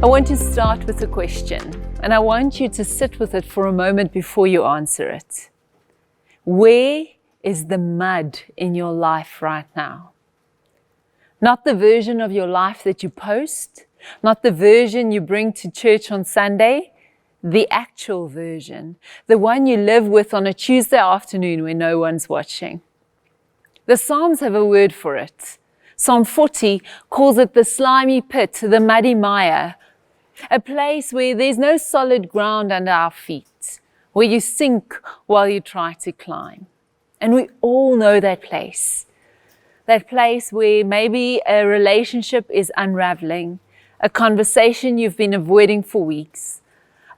I want to start with a question, and I want you to sit with it for a moment before you answer it. Where is the mud in your life right now? Not the version of your life that you post, not the version you bring to church on Sunday, the actual version, the one you live with on a Tuesday afternoon when no one's watching. The Psalms have a word for it. Psalm 40 calls it the slimy pit, the muddy mire, a place where there's no solid ground under our feet, where you sink while you try to climb. And we all know that place where maybe a relationship is unraveling, a conversation you've been avoiding for weeks,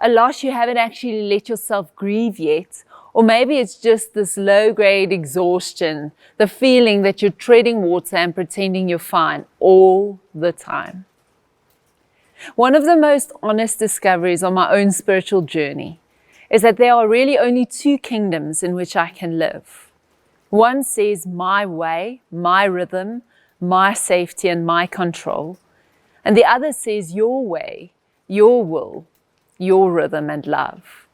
a loss you haven't actually let yourself grieve yet, or maybe it's just this low-grade exhaustion, the feeling that you're treading water and pretending you're fine all the time. One of the most honest discoveries on my own spiritual journey is that there are really only two kingdoms in which I can live. One says my way, my rhythm, my safety and my control. And the other says your way, your will, your rhythm and love.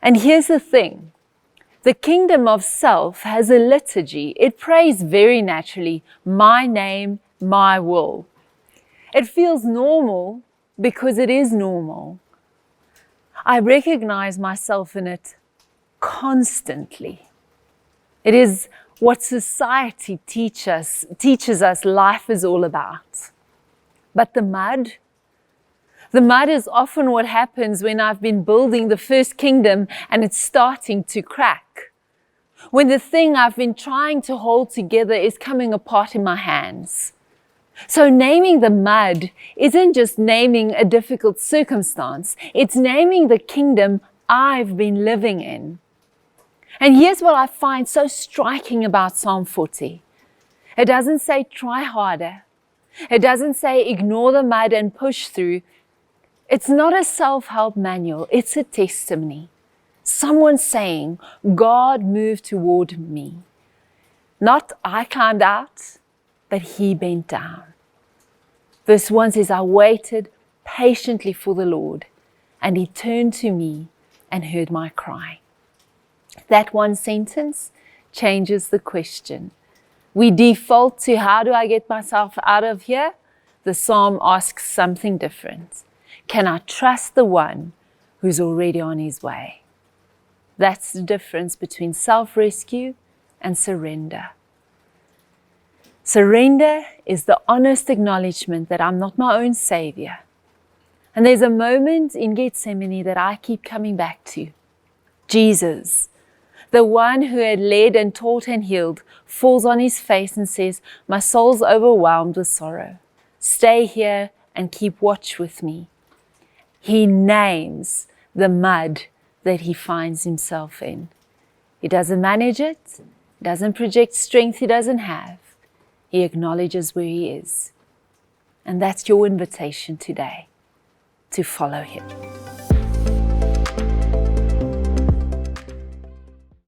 And here's the thing. The kingdom of self has a liturgy. It prays very naturally, my name, my will. It feels normal because it is normal. I recognize myself in it constantly. It is what society teaches us life is all about. But the mud is often what happens when I've been building the first kingdom and it's starting to crack. When the thing I've been trying to hold together is coming apart in my hands. So naming the mud isn't just naming a difficult circumstance, it's naming the kingdom I've been living in. And here's what I find so striking about Psalm 40. It doesn't say try harder. It doesn't say ignore the mud and push through. It's not a self-help manual, it's a testimony. Someone saying, God moved toward me. Not I climbed out, but he bent down. Verse 1 says, I waited patiently for the Lord, and he turned to me and heard my cry. That one sentence changes the question. We default to how do I get myself out of here? The psalm asks something different. Can I trust the one who's already on his way? That's the difference between self-rescue and surrender. Surrender is the honest acknowledgement that I'm not my own savior. And there's a moment in Gethsemane that I keep coming back to. Jesus, the one who had led and taught and healed, falls on his face and says, my soul's overwhelmed with sorrow. Stay here and keep watch with me. He names the mud that he finds himself in. He doesn't manage it, doesn't project strength he doesn't have. He acknowledges where he is. And that's your invitation today, to follow him.